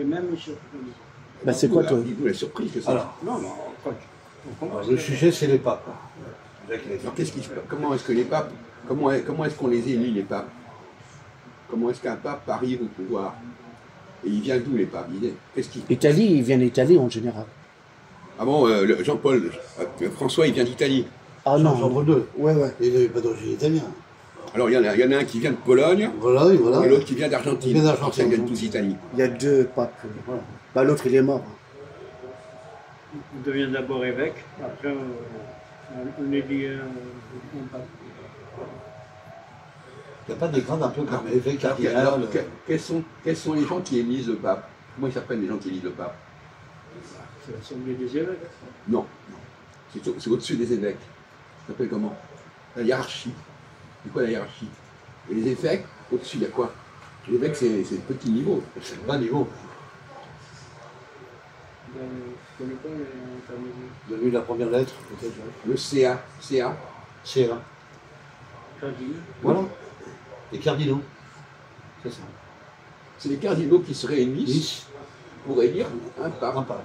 Et même une surprise. Bah, c'est quoi, toi? Dis-nous la surprise que c'est. Alors, Non, non, quoi. On commence. le sujet, c'est les papes. Alors, qu'est-ce qui se passe? Comment est-ce que les papes, comment est-ce qu'on les élit, les papes? Comment est-ce qu'un pape arrive au pouvoir? Et il vient d'où, les papes? Qu'est-ce qui... Italie, il vient d'Italie en général. Ah bon, Jean-Paul, François, il vient d'Italie. Ah non. Entre deux. Ouais, ouais. Il n'est pas d'origine italienne. Alors, il y en a un qui vient de Pologne, Voilà, et voilà. et l'autre qui vient d'Argentine. Il vient d'Argentine. Ils viennent tous d'Italie. Il y a deux papes. Voilà. Bah, l'autre, il est mort. On devient d'abord évêque, après on élit un pape. Il n'y a pas des grades un peu comme évêque, Alors, cardinal. quels sont les gens qui élisent le pape? Comment ils s'appellent les gens qui élisent le pape? C'est l'assemblée des évêques. Non. C'est au-dessus des évêques. Ça s'appelle comment? La hiérarchie. C'est quoi la hiérarchie? Et les évêques, au-dessus, il y a quoi? Les évêques, c'est le petit niveau. C'est le bas niveau. Je ne connais pas les intermédiaires. Donne-lui la première lettre, peut-être. Le CA. CA. C'est là. Cardinal. Voilà. Les cardinaux. C'est ça. C'est les cardinaux qui se réunissent 10. pour élire un pape. Un pape.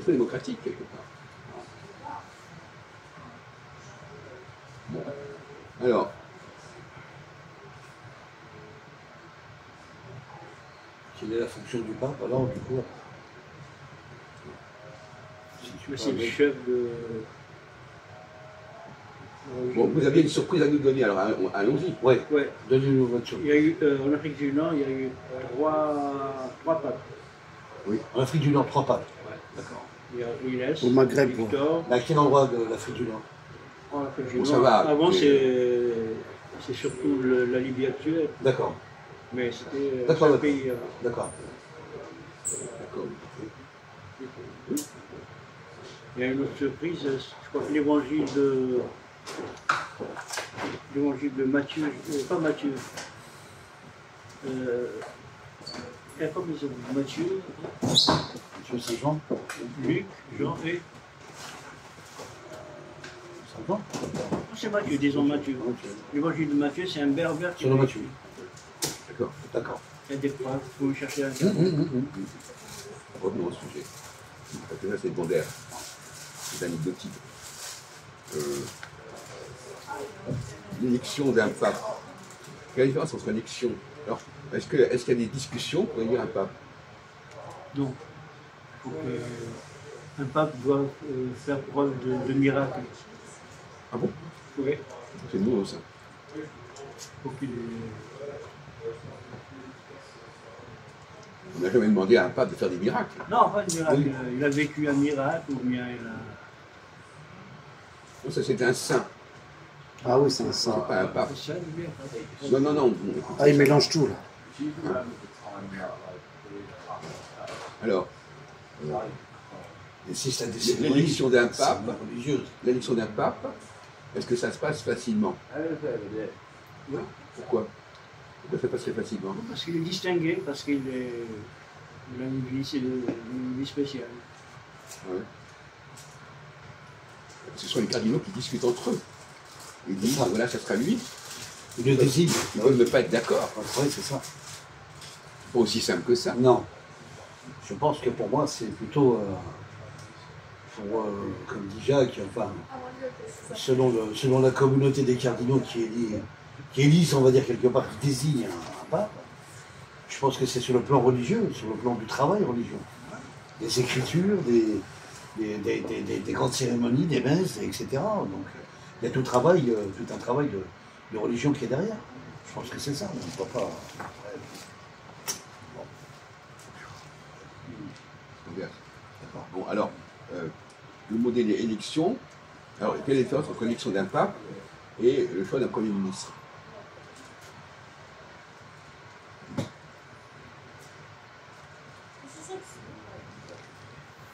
C'est démocratique, quelque part. Bon. Alors, Quelle est la fonction du pape, alors, du coup? Mais c'est le chef de. bon, vous aviez une surprise à nous donner, alors allons-y. Oui, Ouais. donnez-nous votre chose. Il y a eu, en Afrique du Nord, il y a eu trois papes. En Afrique du Nord, 3 papes. D'accord. Il y a Inès, Au Maghreb, Victor. Mais à quel endroit de l'Afrique du Nord? En Afrique du Bon, Nord. ça va. Avant, c'est surtout la Libye actuelle, D'accord, mais c'était D'accord, un d'accord. pays. d'accord. D'accord. Il y a une autre surprise, je crois que l'évangile de Matthieu, pas Matthieu. Comment ils ont dit Matthieu, Monsieur Saint-Jean? Luc, Jean et. Saint-Jean? C'est Matthieu, disons Matthieu. L'évangile de Matthieu, c'est un berbère qui. Selon Matthieu. D'accord. D'accord. Il y a des preuves, vous cherchez à Revenons au sujet. Parce que là, c'est secondaire. C'est anecdotique. L'élection d'un pape. Quelle est la différence entre élection? Alors, est-ce qu'il y a des discussions pour élire un pape? Donc, un pape doit faire preuve de miracle. Ah bon? Oui. C'est nouveau, ça. Faut qu'il On n'a jamais demandé à un pape de faire des miracles. Non, pas de miracle. Oui. Il a vécu un miracle ou bien il a. Non, ça, c'est un saint. Ah oui, c'est un C'est saint. pas un pape. C'est ça, lui, Non, non, non. Ah, il mélange tout, là. Alors, Et si c'est des cérémonies, l'élection d'un c'est pape, religieuse. l'élection d'un pape, est-ce que ça se passe facilement? Non. Pourquoi? Pourquoi ça passerait facilement? Parce qu'il est distingué, parce qu'il a une vie spéciale. Ouais. Ce sont les cardinaux qui discutent entre eux. Ils disent, voilà, ça sera lui. Il le désigne. Ils peuvent ne pas être d'accord. Oui, c'est ça. C'est pas aussi simple que ça. Non. Je pense que pour moi, c'est plutôt, comme dit Jacques, enfin, selon la communauté des cardinaux qui élisent, on va dire quelque part, qui désignent un pape, je pense que c'est sur le plan religieux, sur le plan du travail religieux. Des écritures, des grandes cérémonies, des messes, etc. Donc, il y a tout un travail de religion qui est derrière. Je pense que c'est ça, on ne voit pas. D'accord. Bon, alors, le modèle élection. Alors, quelle est la différence entre l'élection d'un pape et le choix d'un premier ministre?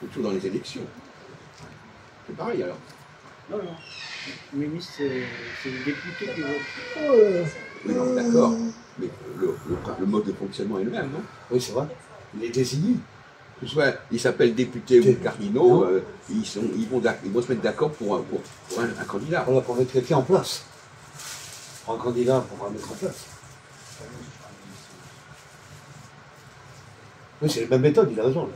C'est toujours dans les élections. C'est pareil alors. Non, non. Le ministre, c'est le député qui vote. Oui, non, d'accord. Mais le mode de fonctionnement est le même, non? Oui, c'est vrai. Il est désigné. Que ce soit, ils s'appellent députés ou cardinaux, ils vont se mettre d'accord pour un candidat. Voilà, pour mettre quelqu'un en place. Pour un candidat, pour mettre en place. Oui, c'est la même méthode, il a raison. Là.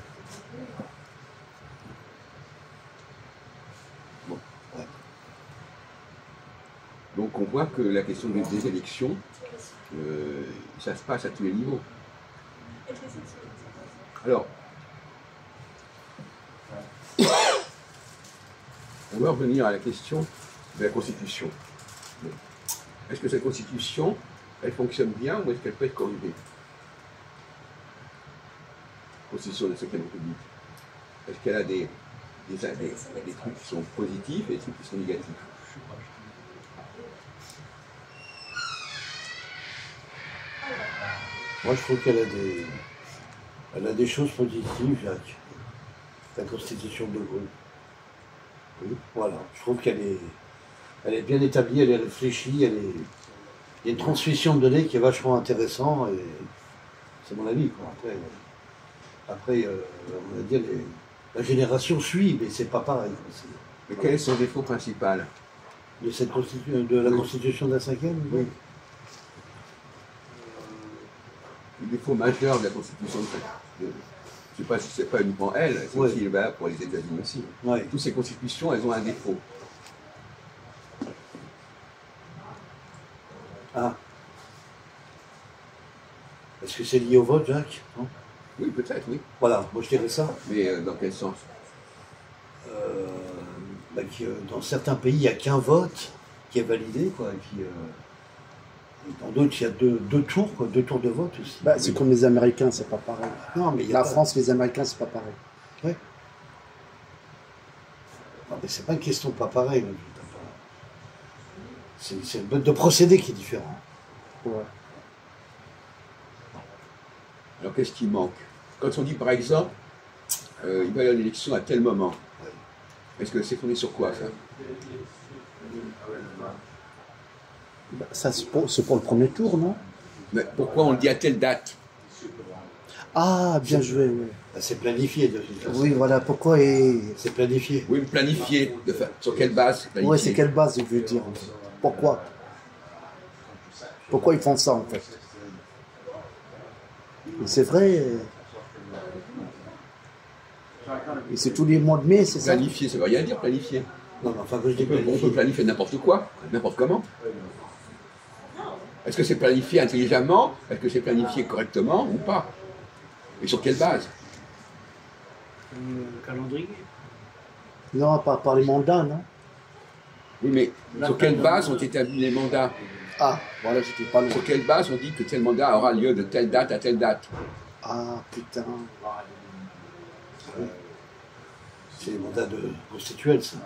Bon. Ouais. Donc on voit que la question des élections, ça se passe à tous les niveaux. Alors, on va revenir à la question de la Constitution. Est-ce que cette Constitution, elle fonctionne bien ou est-ce qu'elle peut être corrigée? Constitution de la 5e République. Est-ce qu'elle a des trucs qui sont positifs et des trucs qui sont négatifs? Moi, je trouve qu'elle a des choses positives, Jacques. La Constitution de Gaulle. Oui, voilà. Je trouve qu'elle est bien établie, elle est réfléchie, il y a une transmission de données qui est vachement intéressante et c'est mon avis, quoi. Après, on va dire, la génération suit, mais c'est pas pareil. Mais quel est son défaut principal? De la Constitution de la 5e? Oui. Le défaut majeur de la Constitution je ne sais pas si c'est pas uniquement elle, c'est aussi valable pour les États-Unis aussi. Ouais. Toutes ces constitutions, elles ont un défaut. Ah. Est-ce que c'est lié au vote, Jacques? Non? Oui, peut-être, oui. Voilà, moi je dirais ça. Mais dans quel sens? Dans certains pays, il n'y a qu'un vote qui est validé, quoi. Et puis, dans d'autres, il y a deux tours, quoi, 2 tours de vote aussi. Bah, c'est comme les Américains, c'est pas pareil. Non, mais La France, les Américains, c'est pas pareil. Ouais. Non, mais c'est pas une question pas pareil. C'est le mode de procédé qui est différent. Ouais. Alors qu'est-ce qui manque? Quand on dit par exemple, il va y avoir une élection à tel moment, est-ce que c'est fondé sur quoi ça? Bah, ça c'est pour le premier tour, non? Mais pourquoi on le dit à telle date? Ah, bien joué, oui. C'est planifié de toute façon. Oui, voilà, pourquoi C'est planifié. Oui, planifié. Sur quelle base? Oui, c'est quelle base, je veux dire. Pourquoi? Pourquoi ils font ça, en fait? C'est vrai. Et c'est tous les mois de mai, c'est ça? Planifié, ça veut rien dire, planifier. Non, mais enfin, quand je dis On peut planifié. planifier n'importe quoi, n'importe comment. Est-ce que c'est planifié intelligemment? Est-ce que c'est planifié correctement ou pas? Et sur quelle base? Calendrier. Non, pas par les mandats, non? Oui, mais sur quelle base ont établi les mandats? Ah, voilà, j'étais pas loin. Sur quelle base on dit que tel mandat aura lieu de telle date à telle date? Ah, putain. C'est les mandats constituels, ça.